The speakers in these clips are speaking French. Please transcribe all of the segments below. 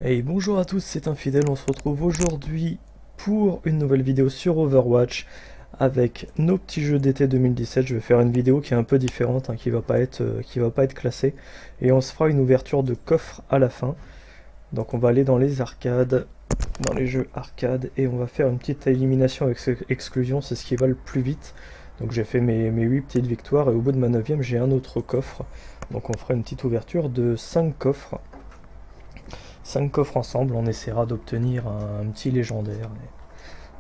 Hey, bonjour à tous, c'est Infidèle, on se retrouve aujourd'hui pour une nouvelle vidéo sur Overwatch avec nos petits jeux d'été 2017. Je vais faire une vidéo qui est un peu différente, hein, qui va pas être classée, et on se fera une ouverture de coffre à la fin. Donc on va aller dans les arcades, dans les jeux arcades, et on va faire une petite élimination avec exclusion, c'est ce qui va le plus vite. Donc j'ai fait mes 8 petites victoires, et au bout de ma 9ème j'ai un autre coffre. Donc on fera une petite ouverture de 5 coffres. 5 coffres ensemble, on essaiera d'obtenir un petit légendaire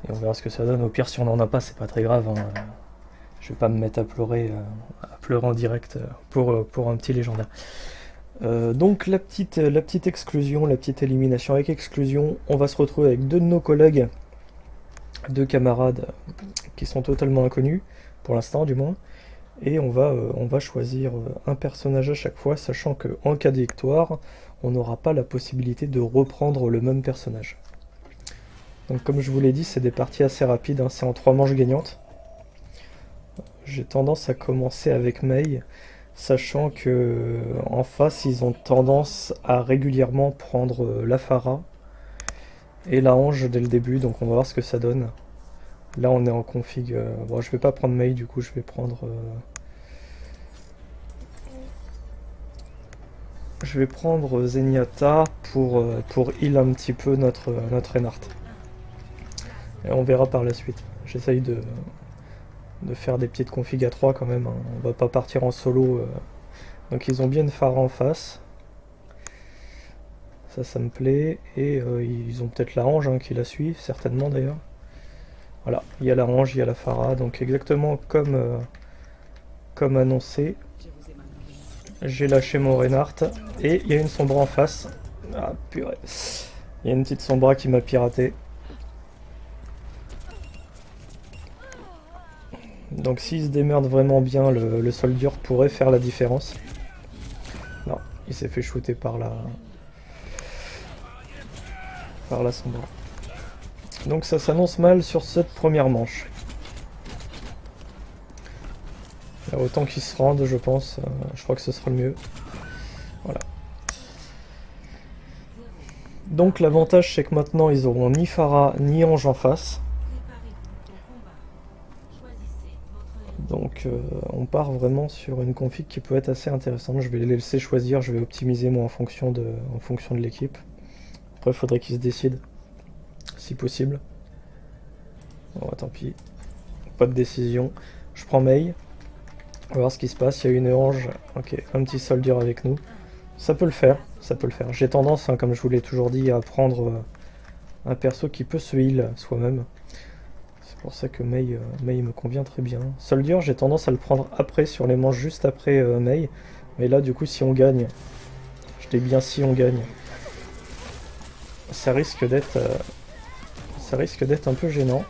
et on verra ce que ça donne. Au pire, si on n'en a pas, c'est pas très grave, hein. Je vais pas me mettre à pleurer en direct pour un petit légendaire. Donc la petite exclusion, la petite élimination avec exclusion, on va se retrouver avec deux de nos collègues, deux camarades qui sont totalement inconnus, pour l'instant du moins, et on va choisir un personnage à chaque fois, sachant qu'en cas de victoire, on n'aura pas la possibilité de reprendre le même personnage. Donc comme je vous l'ai dit, c'est des parties assez rapides, hein, c'est en 3 manches gagnantes. J'ai tendance à commencer avec Mei, sachant que en face, ils ont tendance à régulièrement prendre la Pharah et la Ange dès le début, donc on va voir ce que ça donne. Là, on est en config. Bon, je vais pas prendre Mei, du coup, je vais prendre. Je vais prendre Zenyatta pour heal un petit peu notre Reinhardt. Et on verra par la suite. J'essaye de faire des petites configs à 3 quand même, hein. On va pas partir en solo. Donc ils ont bien une Pharah en face. Ça me plaît. Et ils ont peut-être la Ange, hein, qui la suit, certainement d'ailleurs. Voilà, il y a la Ange, il y a la Pharah. Donc exactement comme annoncé. J'ai lâché mon Reinhardt. Et il y a une Sombra en face. Ah purée. Il y a une petite Sombra qui m'a piraté. Donc s'il se démerde vraiment bien, le soldier pourrait faire la différence. Non, il s'est fait shooter par la Sombra. Donc ça s'annonce mal sur cette première manche. Autant qu'ils se rendent, je pense. Je crois que ce sera le mieux. Voilà. Donc l'avantage, c'est que maintenant, ils auront ni Pharah ni Ange en face. Donc on part vraiment sur une config qui peut être assez intéressante. Je vais les laisser choisir, je vais optimiser moi en fonction de l'équipe. Après, il faudrait qu'ils se décident, si possible. Bon, tant pis. Pas de décision. Je prends Mei. On va voir ce qui se passe. Il y a une Ange. Ok, un petit soldier avec nous. Ça peut le faire, ça peut le faire. J'ai tendance, hein, comme je vous l'ai toujours dit, à prendre un perso qui peut se heal soi-même. C'est pour ça que Mei me convient très bien. Soldier, j'ai tendance à le prendre après, sur les manches juste après Mei. Mais là, du coup, si on gagne, je dis bien si on gagne, ça risque d'être un peu gênant.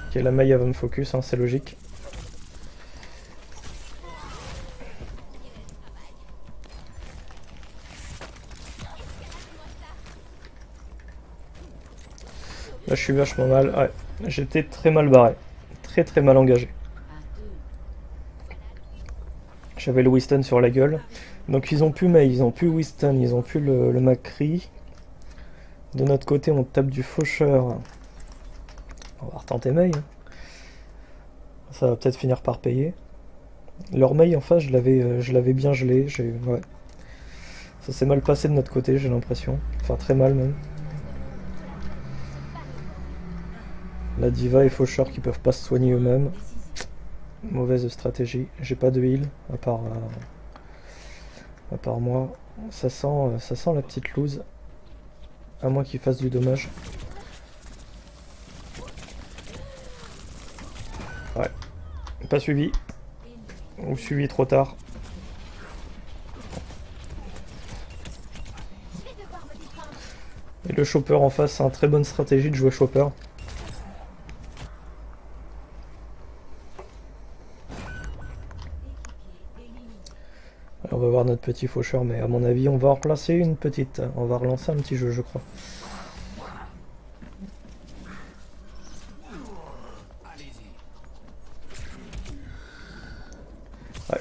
Ok, la Mei va me focus, hein, c'est logique. Là, je suis vachement mal. Ouais, j'étais très mal barré. Très très mal engagé. J'avais le Winston sur la gueule. Donc ils ont pu Mei, ils ont pu Winston, ils ont pu le McCree. De notre côté, on tape du faucheur. On va retenter Mei, hein. Ça va peut-être finir par payer. Leur Mei en face, je l'avais bien gelé. Ouais. Ça s'est mal passé de notre côté, j'ai l'impression. Enfin, très mal même. La Diva et Faucheur qui peuvent pas se soigner eux-mêmes. Mauvaise stratégie. J'ai pas de heal, à part moi. Ça sent la petite loose. À moins qu'il fasse du dommage. Ouais. Pas suivi. Ou suivi trop tard. Et le chopper en face, c'est une très bonne stratégie de jouer chopper. Alors, on va voir notre petit faucheur, mais à mon avis, on va en relancer une petite. On va relancer un petit jeu, je crois. Ouais.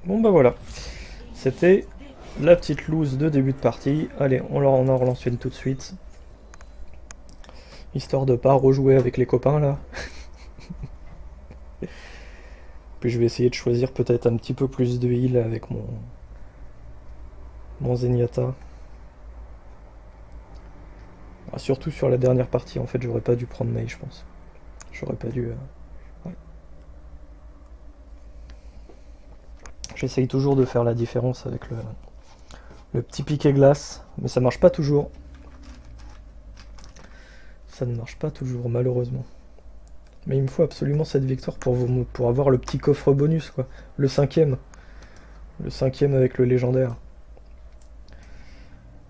Bon bah voilà. C'était la petite loose de début de partie. Allez, on en relance une tout de suite. Histoire de pas rejouer avec les copains là. Puis je vais essayer de choisir peut-être un petit peu plus de heal avec mon Zenyatta. Ah, surtout sur la dernière partie, en fait, j'aurais pas dû prendre Mei, je pense. J'aurais pas dû... ouais. J'essaye toujours de faire la différence avec le petit piqué glace, mais ça marche pas toujours. Ça ne marche pas toujours, malheureusement. Mais il me faut absolument cette victoire pour avoir le petit coffre bonus, quoi. Le cinquième. Le cinquième avec le légendaire.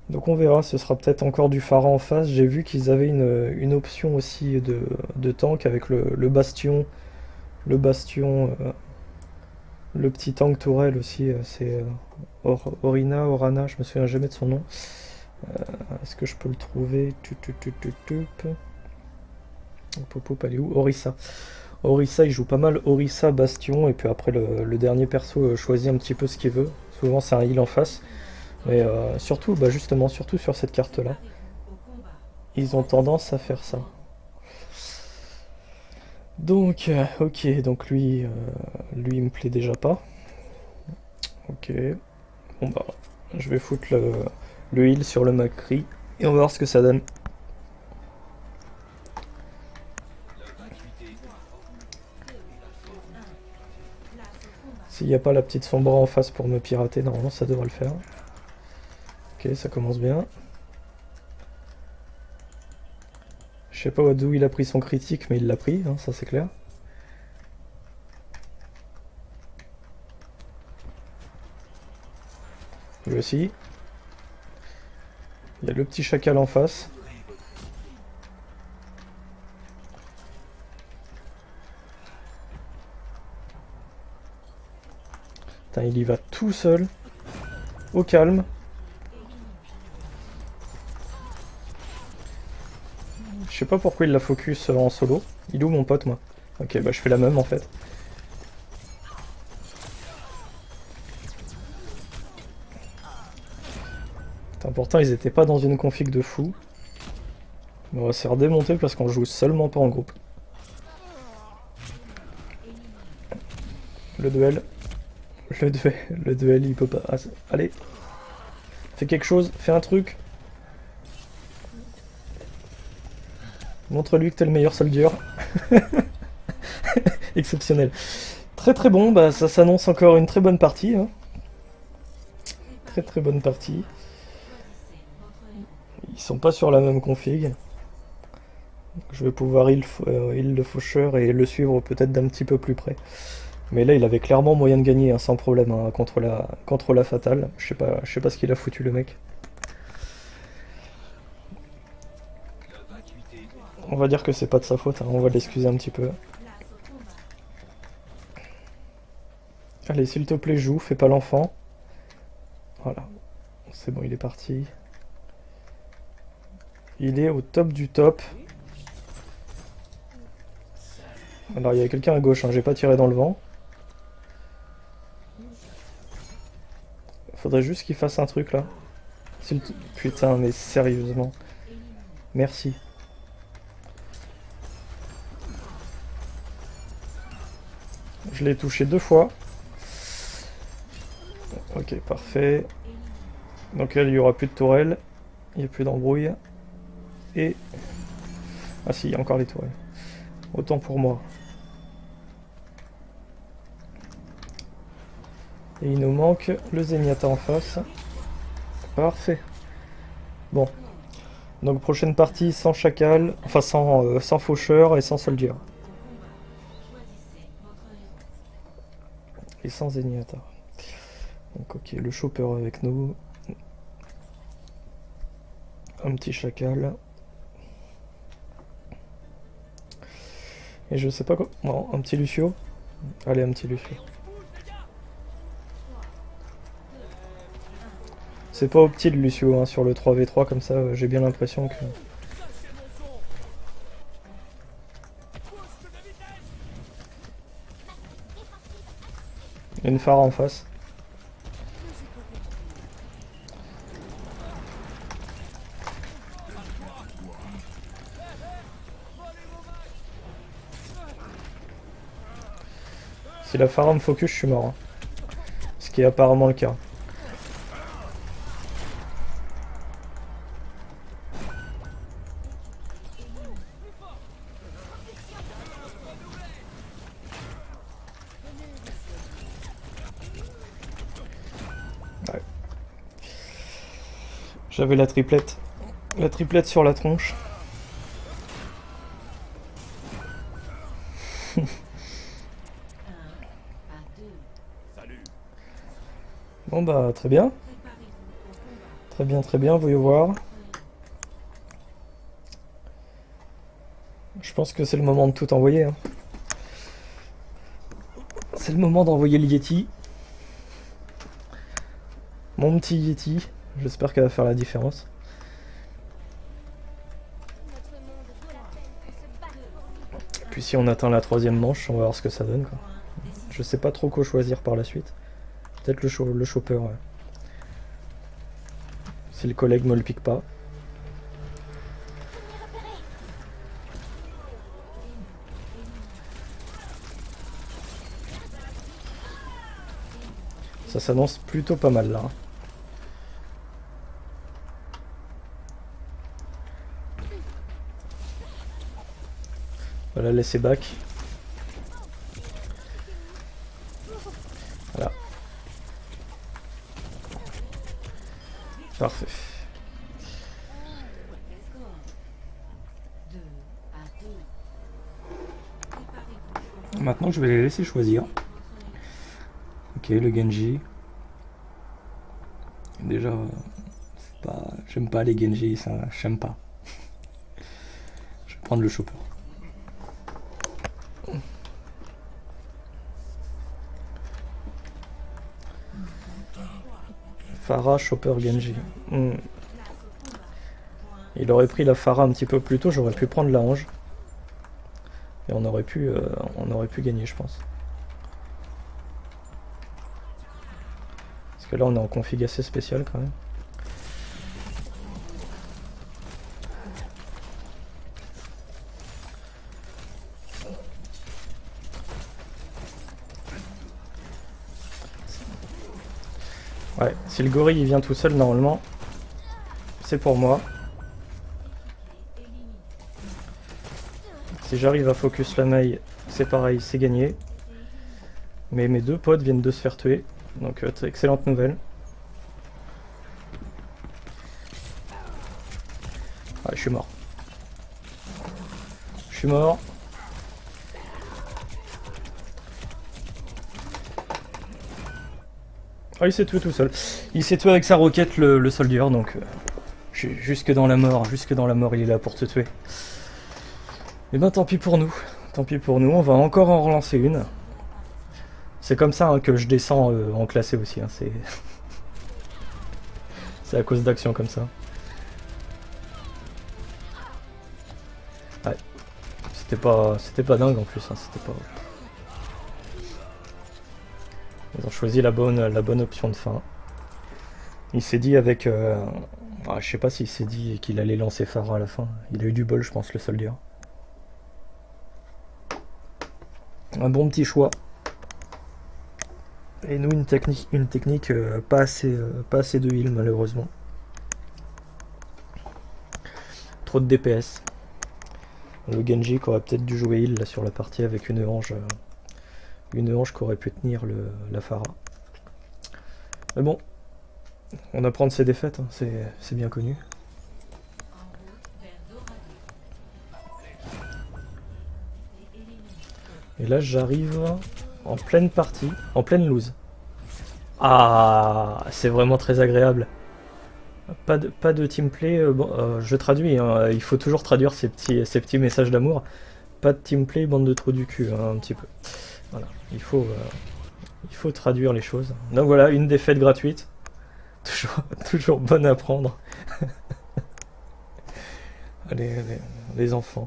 Donc on verra, ce sera peut-être encore du Pharah en face. J'ai vu qu'ils avaient une option aussi de tank avec le bastion. Le bastion, le petit tank tourelle aussi, c'est Orana, je me souviens jamais de son nom. Est-ce que je peux le trouver? Pop, elle est où? Orisa. Orisa, il joue pas mal Orisa, Bastion, et puis après le dernier perso choisit un petit peu ce qu'il veut. Souvent c'est un heal en face. Mais surtout, bah justement, surtout sur cette carte-là, ils ont tendance à faire ça. Donc, ok, donc lui, il me plaît déjà pas. Ok. Bon bah, je vais foutre le heal sur le Macri et on va voir ce que ça donne. S'il n'y a pas la petite Sombra en face pour me pirater, normalement ça devrait le faire. Ok, ça commence bien. Je sais pas d'où il a pris son critique, mais il l'a pris, hein, ça c'est clair. Lui aussi. Il y a le petit chacal en face. Putain, il y va tout seul. Au calme. Je sais pas pourquoi il la focus en solo. Il est où mon pote, moi? Ok, bah je fais la même en fait. Putain, pourtant ils étaient pas dans une config de fou. Mais on va se faire démonter parce qu'on joue seulement pas en groupe. Le duel. Le duel il peut pas... Ah, allez. Fais quelque chose, fais un truc. Montre-lui que t'es le meilleur soldier. Exceptionnel. Très très bon, bah ça s'annonce encore une très bonne partie. Hein. Très très bonne partie. Ils sont pas sur la même config. Je vais pouvoir heal le faucheur et le suivre peut-être d'un petit peu plus près. Mais là il avait clairement moyen de gagner hein, sans problème hein, contre la fatale. Je sais pas ce qu'il a foutu le mec. On va dire que c'est pas de sa faute, hein, on va l'excuser un petit peu. Allez, s'il te plaît, joue, fais pas l'enfant. Voilà. C'est bon, il est parti. Il est au top du top. Alors, il y a quelqu'un à gauche, hein, j'ai pas tiré dans le vent. Faudrait juste qu'il fasse un truc, là. Putain, mais sérieusement. Merci. Je l'ai touché 2 fois. Ok, parfait. Donc là, il n'y aura plus de tourelle. Il n'y a plus d'embrouille. Et... Ah si, il y a encore les tourelles. Autant pour moi. Et il nous manque le Zenyatta en face. Parfait. Bon. Donc prochaine partie sans chacal, enfin sans faucheur et sans soldier. Et sans Zenyatta. Donc ok, le chopper avec nous. Un petit chacal. Et je sais pas quoi... Non, un petit Lucio. Allez, un petit Lucio. C'est pas opti le Lucio hein, sur le 3v3 comme ça, j'ai bien l'impression que... Il y a une Pharah en face. Si la Pharah me focus, je suis mort. Hein. Ce qui est apparemment le cas. Ouais. J'avais la triplette. La triplette sur la tronche. Bon bah très bien. Très bien, voyons voir. Je pense que c'est le moment de tout envoyer. Hein. C'est le moment d'envoyer le Yeti. Mon petit Yeti. J'espère qu'elle va faire la différence. Puis si on atteint la 3e manche, on va voir ce que ça donne. Quoi. Je sais pas trop quoi choisir par la suite. Peut-être le chopper, ouais. Si le collègue me le pique pas. Ça s'annonce plutôt pas mal là. Voilà, laisser back. Voilà. Parfait. Maintenant, je vais les laisser choisir. Ok, le Genji. Déjà, j'aime pas les Genji, ça, j'aime pas. Je vais prendre le chopper. Pharah, chopper, Genji. Il aurait pris la Pharah un petit peu plus tôt, j'aurais pu prendre la Ange. Et on aurait pu gagner, je pense. Parce que là, on est en config assez spécial quand même. Ouais, si le gorille il vient tout seul, normalement, c'est pour moi. Si j'arrive à focus la maille, c'est pareil, c'est gagné. Mais mes deux potes viennent de se faire tuer, donc excellente nouvelle. Ah, je suis mort. Je suis mort. Ah, il s'est tué tout seul. Il s'est tué avec sa roquette, le soldier, donc jusque dans la mort, il est là pour te tuer. Et ben tant pis pour nous, on va encore en relancer une. C'est comme ça hein, que je descends en classé aussi, hein. C'est à cause d'actions comme ça. Ouais, c'était pas dingue en plus, hein. C'était pas... Ils ont choisi la bonne option de fin. Il s'est dit avec... je sais pas s'il s'est dit qu'il allait lancer Pharah à la fin. Il a eu du bol, je pense, le soldier. Un bon petit choix. Et nous, une technique pas assez de heal, malheureusement. Trop de DPS. Le Genji qui aurait peut-être dû jouer heal là, sur la partie avec une hanche qui aurait pu tenir la Pharah. Mais bon, on apprend de ses défaites, hein, c'est bien connu. Et là j'arrive en pleine partie, en pleine lose. Ah, c'est vraiment très agréable. Pas de teamplay, je traduis, hein, il faut toujours traduire ces petits messages d'amour. Pas de teamplay, bande de trous du cul, hein, un petit peu. Voilà, il faut traduire les choses. Donc voilà, une défaite gratuite. Toujours bonne à prendre. les enfants.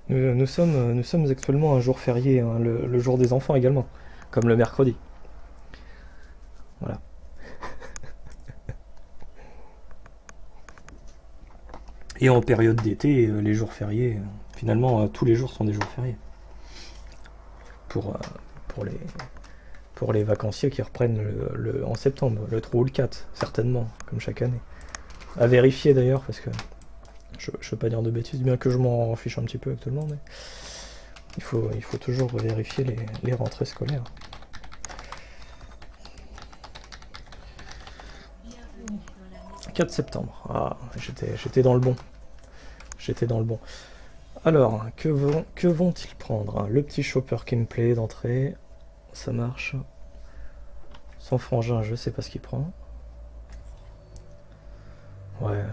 Nous sommes actuellement un jour férié, hein, le jour des enfants également, comme le mercredi. Voilà. Et en période d'été, les jours fériés, finalement, tous les jours sont des jours fériés. Pour pour les vacanciers qui reprennent en septembre, le 3 ou le 4, certainement, comme chaque année. À vérifier d'ailleurs, parce que je veux pas dire de bêtises, bien que je m'en fiche un petit peu actuellement, mais il faut toujours vérifier les rentrées scolaires. « 4 septembre. Ah, j'étais dans le bon. J'étais dans le bon. Alors, que vont-ils prendre? Le petit chopper qui me plaît d'entrée. Ça marche. Son frangin, je sais pas ce qu'il prend. Ouais.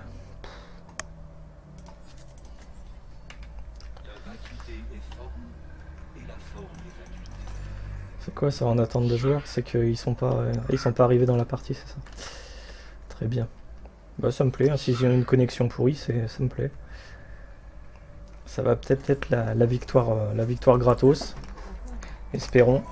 C'est quoi ça en attente de joueurs? C'est qu'ils sont pas arrivés dans la partie, c'est ça? Très bien. Bah ça me plaît, hein. S'ils ont une connexion pourrie, ça me plaît. Ça va peut-être être la victoire gratos. Espérons.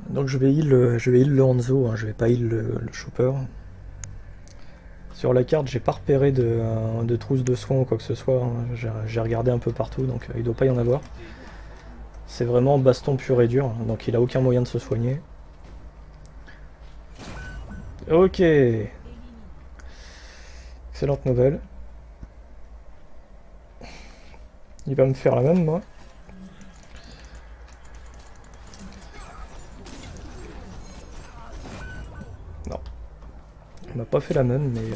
Donc je vais heal le Hanzo, hein. Je vais pas heal le chopper. Sur la carte, j'ai pas repéré de trousse de soins ou quoi que ce soit, hein. J'ai regardé un peu partout, donc il doit pas y en avoir. C'est vraiment baston pur et dur, hein, donc il a aucun moyen de se soigner. Ok. Excellente nouvelle. Il va me faire la même, moi. Non. Il m'a pas fait la même, mais...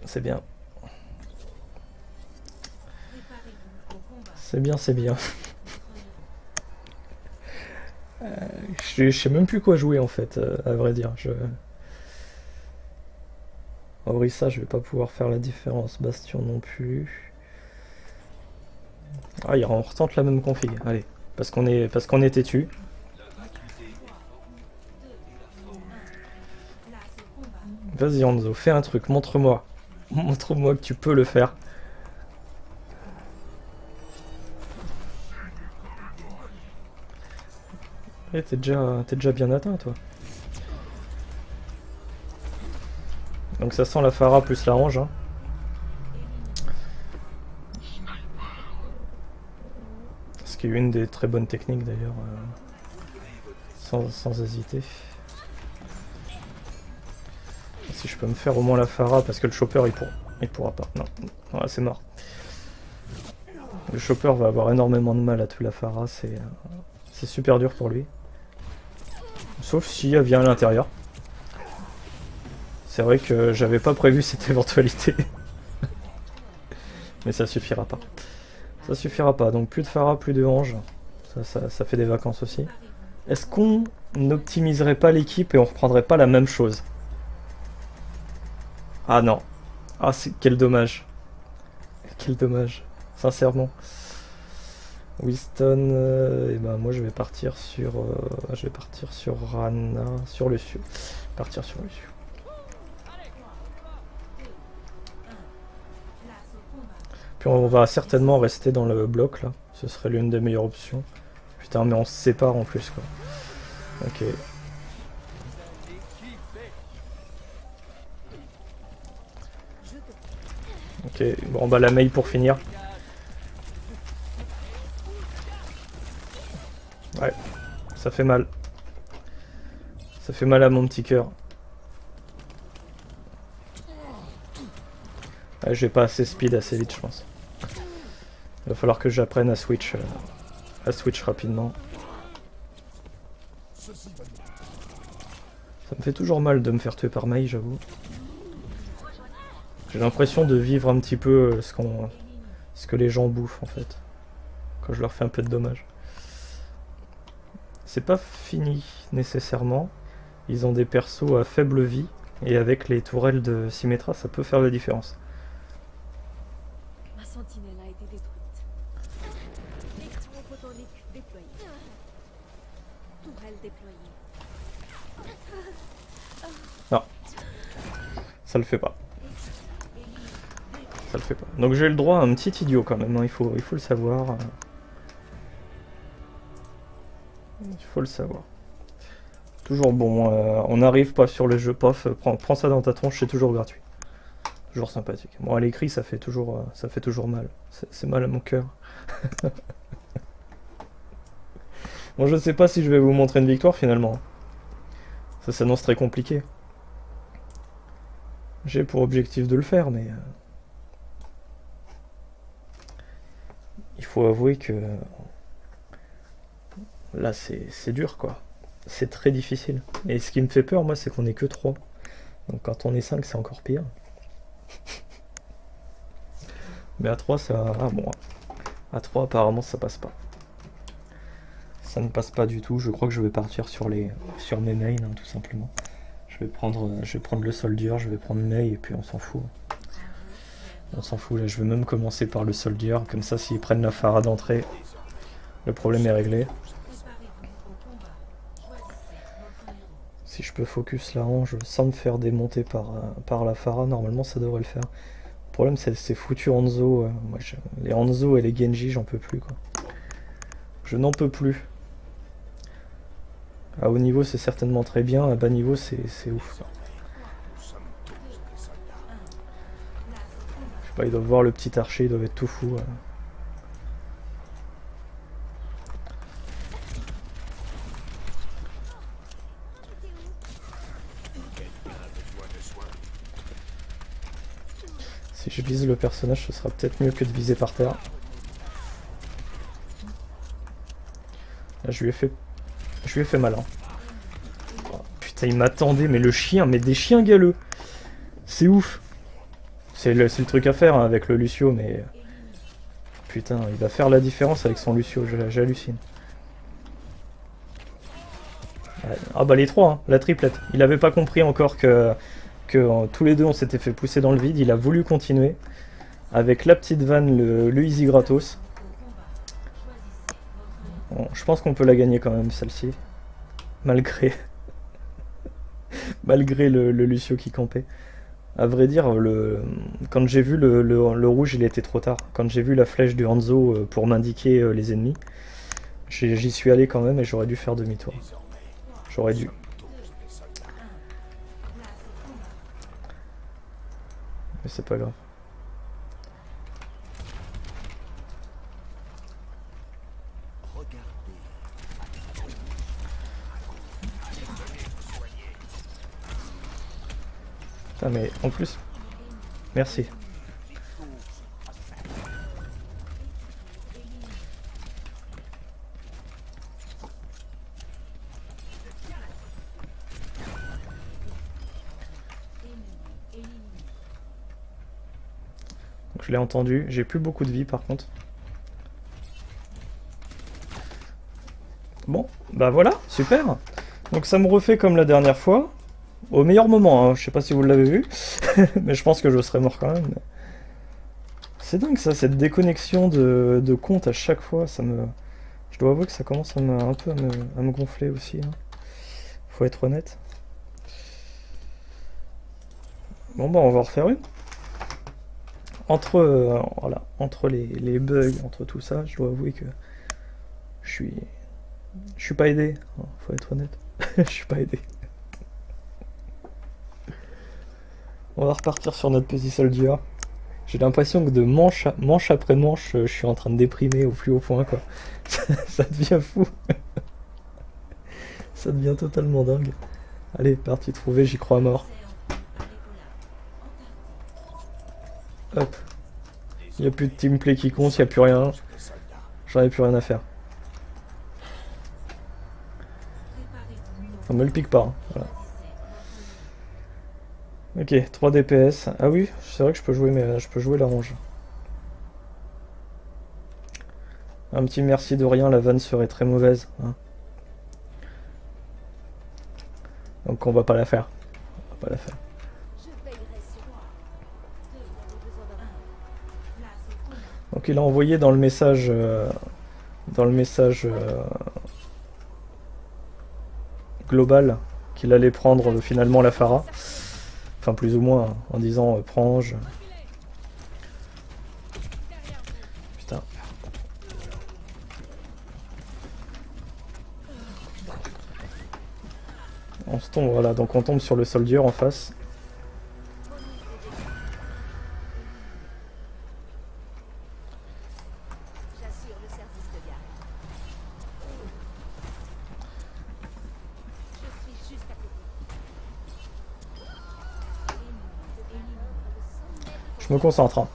C'est bien. C'est bien, c'est bien. Je sais même plus quoi jouer en fait, à vrai dire. Orisa, je vais pas pouvoir faire la différence. Bastion non plus. Ah, on retente la même config. Allez, parce qu'on est têtu. Vas-y Hanzo, fais un truc, montre-moi. Montre-moi que tu peux le faire. Eh, t'es déjà bien atteint, toi. Donc ça sent la Pharah plus la range. Hein. Ce qui est une des très bonnes techniques d'ailleurs. Sans hésiter. Si je peux me faire au moins la Pharah, parce que le chopper il pourra pas. Non, ouais, c'est mort. Le chopper va avoir énormément de mal à tout la Pharah, c'est super dur pour lui. Sauf si elle vient à l'intérieur. C'est vrai que j'avais pas prévu cette éventualité. Mais ça suffira pas. Ça suffira pas, donc plus de Pharah, plus de Ange. Ça fait des vacances aussi. Est-ce qu'on n'optimiserait pas l'équipe et on reprendrait pas la même chose? Ah non. Ah, quel dommage. Quel dommage. Sincèrement. Winston, et ben moi je vais partir sur Rana, sur Lucio. Partir sur Lucio. Puis on va certainement rester dans le bloc là. Ce serait l'une des meilleures options. Putain, mais on se sépare en plus quoi. Ok. Ok, bon bah la mail pour finir. Ouais, ça fait mal. Ça fait mal à mon petit cœur. Ouais, j'ai pas assez speed assez vite je pense. Il va falloir que j'apprenne à switch rapidement. Ça me fait toujours mal de me faire tuer par Mei, j'avoue. J'ai l'impression de vivre un petit peu ce que les gens bouffent en fait. Quand je leur fais un peu de dommages. C'est pas fini nécessairement. Ils ont des persos à faible vie. Et avec les tourelles de Symmetra, ça peut faire la différence. Ma sentinelle a été détruite. Électron photonique déployé. Tourelle déployée. Non. Ça le fait pas. Ça le fait pas. Donc j'ai le droit à un petit idiot quand même, hein. Il faut le savoir. Il faut le savoir. Toujours bon, on n'arrive pas sur le jeu, pof, prends ça dans ta tronche, c'est toujours gratuit. toujours sympathique. Bon, à l'écrit, ça fait toujours mal. C'est mal à mon cœur. Bon, je sais pas si je vais vous montrer une victoire finalement. Ça s'annonce très compliqué. J'ai pour objectif de le faire, mais il faut avouer que là, c'est dur, quoi. C'est très difficile. Et ce qui me fait peur, moi, c'est qu'on est que 3. Donc quand on est 5, c'est encore pire. Mais à 3, ça... Ah bon, à 3, apparemment, ça passe pas. Ça ne passe pas du tout. Je crois que je vais partir sur mes mains, hein, tout simplement. Je vais prendre le soldier, je vais prendre Mei, et puis on s'en fout. On s'en fout, là, je vais même commencer par le soldier. Comme ça, s'ils prennent la Pharah d'entrée, le problème est réglé. Si je peux focus la Ange sans me faire démonter par la Pharah, normalement ça devrait le faire. Le problème c'est ces foutus Hanzo. Moi, les Hanzo et les Genji, j'en peux plus, quoi. Je n'en peux plus. À haut niveau c'est certainement très bien, à bas niveau c'est ouf, quoi. Je sais pas, ils doivent voir le petit archer, ils doivent être tout fous. Si je vise le personnage, ce sera peut-être mieux que de viser par terre. Là, je lui ai fait mal. Hein. Oh, putain, il m'attendait, mais le chien, mais des chiens galeux. C'est ouf. C'est le truc à faire, hein, avec le Lucio, mais... Putain, il va faire la différence avec son Lucio, j'hallucine. Ah bah les 3, hein, la triplette. Il avait pas compris encore que tous les deux on s'était fait pousser dans le vide, il a voulu continuer avec la petite vanne, le easy gratos. Bon, je pense qu'on peut la gagner quand même celle-ci, malgré le Lucio qui campait. À vrai dire, quand j'ai vu le rouge, il était trop tard. Quand j'ai vu la flèche du Hanzo pour m'indiquer les ennemis, j'y suis allé quand même et j'aurais dû faire demi-tour. J'aurais dû. Mais c'est pas grave. Putain, mais en plus... Merci. Je l'ai entendu, j'ai plus beaucoup de vie par contre. Bon, bah voilà, super. Donc ça me refait comme la dernière fois. Au meilleur moment, hein. Je sais pas si vous l'avez vu. Mais je pense que je serais mort quand même. C'est dingue ça, cette déconnexion de compte à chaque fois. Je dois avouer que ça commence un peu à me gonfler aussi. Hein. Faut être honnête. Bon bah on va en refaire une. Entre les bugs, entre tout ça, je dois avouer que je suis pas aidé, hein, faut être honnête. Je suis pas aidé. On va repartir sur notre petit soldier. J'ai l'impression que de manche après manche, je suis en train de déprimer au plus haut point, quoi. Ça devient fou. Ça devient totalement dingue. Allez, parti trouver, j'y crois à mort. Hop. Il n'y a plus de teamplay qui compte, il n'y a plus rien. J'en ai plus rien à faire. On me le pique pas. Hein. Voilà. Ok, 3 DPS. Ah oui, c'est vrai que je peux jouer la ronge. Un petit merci de rien, la vanne serait très mauvaise. Hein. Donc on va pas la faire. On va pas la faire. Donc il a envoyé dans le message global qu'il allait prendre finalement la Pharah. Enfin plus ou moins, hein, en disant prends Ange. Putain. On se tombe, voilà, donc on tombe sur le soldier en face. Je me concentre. Hein.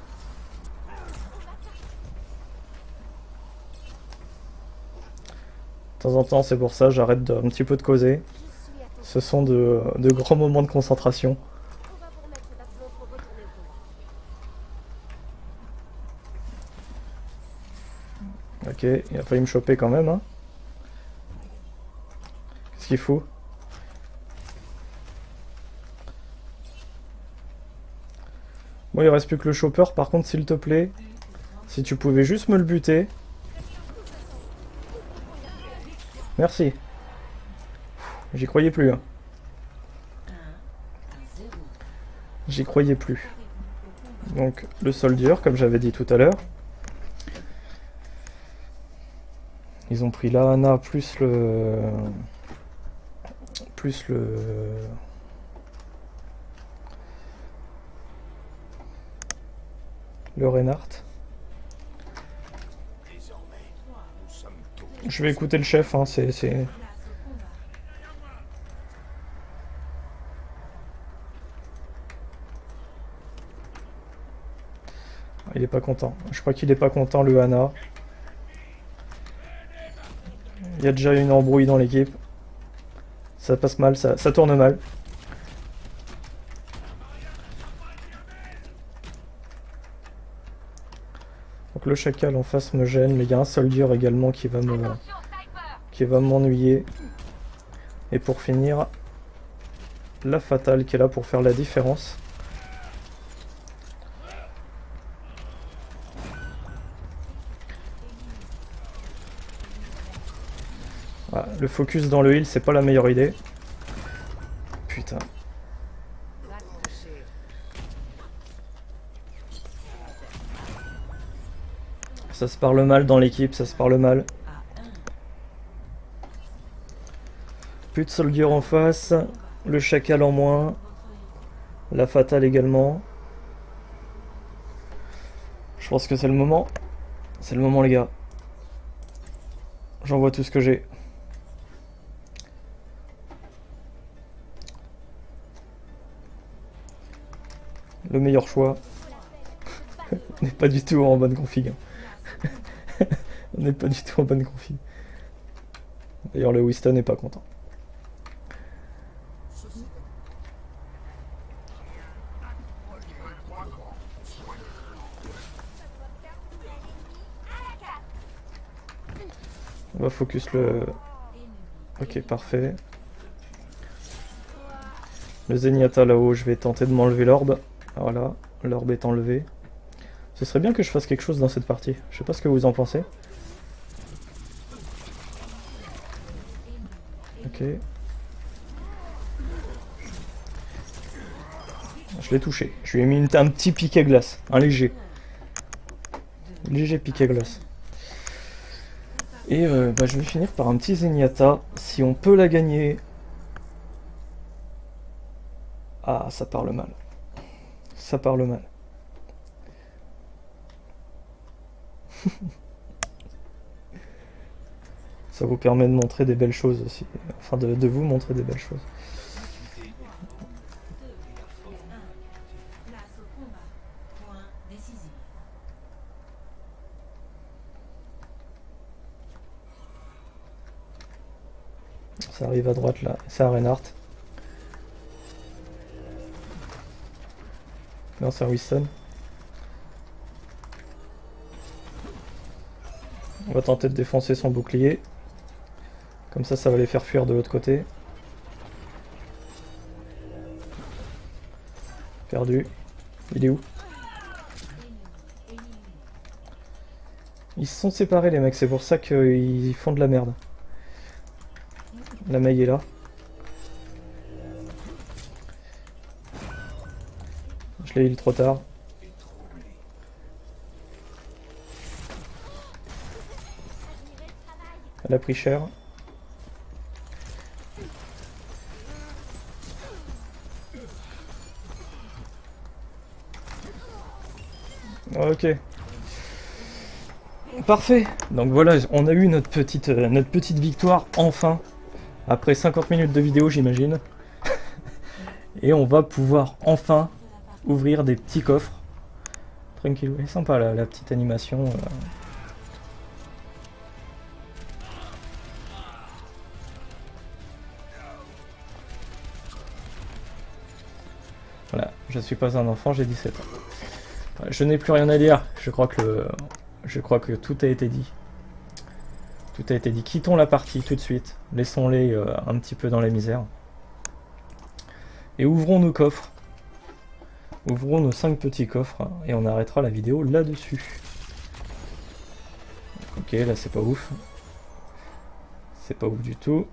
De temps en temps, c'est pour ça, j'arrête un petit peu de causer. Je suis à ton... Ce sont de grands moments de concentration. On va vous remettre d'aplomb pour retourner au combat. Ok, il a failli me choper quand même. Hein. Qu'est-ce qu'il fout? Bon, il reste plus que le chopper. Par contre, s'il te plaît, si tu pouvais juste me le buter. Merci. J'y croyais plus. Hein. J'y croyais plus. Donc, le soldier, comme j'avais dit tout à l'heure. Ils ont pris la Ana plus le... Le Reinhardt. Je vais écouter le chef, hein, c'est... Il est pas content. Je crois qu'il est pas content, le Ana. Il y a déjà une embrouille dans l'équipe. Ça passe mal, ça tourne mal. Donc le chacal en face me gêne, mais il y a un soldier également qui va m'ennuyer. Et pour finir, la fatale qui est là pour faire la différence. Voilà, le focus dans le heal, c'est pas la meilleure idée. Putain. Ça se parle mal dans l'équipe, ça se parle mal. Plus de soldier en face, le chacal en moins, la fatale également. Je pense que c'est le moment. C'est le moment les gars. J'envoie tout ce que j'ai. Le meilleur choix. On n'est pas du tout en bonne config. On n'est pas du tout en bonne config. D'ailleurs le Winston n'est pas content. On va focus le... Ok, parfait. Le Zenyatta là-haut, je vais tenter de m'enlever l'orbe. Voilà, l'orbe est enlevé. Ce serait bien que je fasse quelque chose dans cette partie. Je sais pas ce que vous en pensez. Ok. Je l'ai touché. Je lui ai mis un petit piquet glace. Un léger. Léger piquet glace. Et bah, je vais finir par un petit Zenyatta. Si on peut la gagner... Ah, ça parle mal. Ça parle mal. Ça vous permet de montrer des belles choses aussi. Enfin, de vous montrer des belles choses. Ça arrive à droite là. C'est un Reinhardt. Non, c'est un Winston. On va tenter de défoncer son bouclier. Comme ça va les faire fuir de l'autre côté. Perdu. Il est où? Ils se sont séparés les mecs, c'est pour ça qu'ils font de la merde. La Mei est là. Je l'ai heal trop tard. Elle a pris cher. Ok. Parfait. Donc voilà, on a eu notre petite victoire, enfin. Après 50 minutes de vidéo, j'imagine. Et on va pouvoir enfin ouvrir des petits coffres. Tranquille, ouais, sympa la petite animation. Voilà, je suis pas un enfant, j'ai 17 ans. Je n'ai plus rien à dire, je crois que tout a été dit. Tout a été dit. Quittons la partie tout de suite, laissons-les un petit peu dans la misère. Et ouvrons nos coffres. Ouvrons nos 5 petits coffres et on arrêtera la vidéo là-dessus. Ok, là c'est pas ouf. C'est pas ouf du tout.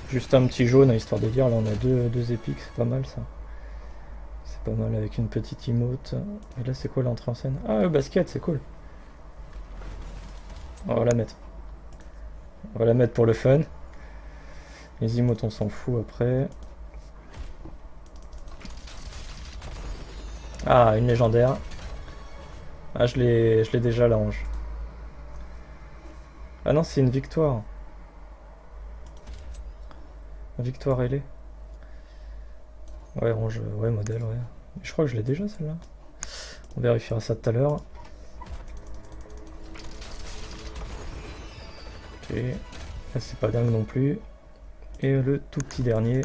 Juste un petit jaune, histoire de dire, là on a deux épiques, c'est pas mal ça. C'est pas mal avec une petite emote. Et là c'est quoi l'entrée en scène? Ah, le basket, c'est cool. On va la mettre. On va la mettre pour le fun. Les emotes on s'en fout après. Ah, une légendaire. Ah, je l'ai déjà la hange. Ah non, c'est une victoire. Victoire ailée. Ouais, range, ouais, modèle, ouais. Je crois que je l'ai déjà celle-là. On vérifiera ça tout à l'heure. Ok. Là, c'est pas dingue non plus. Et le tout petit dernier.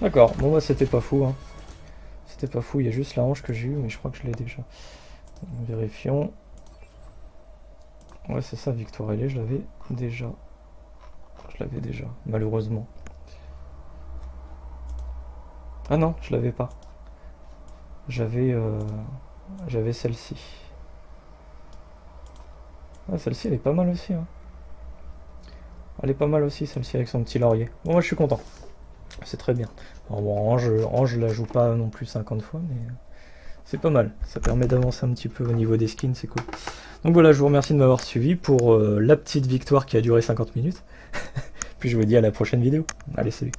D'accord, bon bah c'était pas fou, hein. C'était pas fou, il y a juste la hanche que j'ai eu, mais je crois que je l'ai déjà. Vérifions. Ouais, c'est ça, victoire ailée, je l'avais déjà. Je l'avais déjà, malheureusement. Ah non, je l'avais pas. J'avais celle-ci. Ah, celle-ci, elle est pas mal aussi. Hein. Elle est pas mal aussi, celle-ci, avec son petit laurier. Bon, moi, je suis content. C'est très bien. Alors, bon, Ange, je la joue pas non plus 50 fois, mais c'est pas mal. Ça permet d'avancer un petit peu au niveau des skins, c'est cool. Donc voilà, je vous remercie de m'avoir suivi pour la petite victoire qui a duré 50 minutes. Puis je vous dis à la prochaine vidéo. Allez, salut.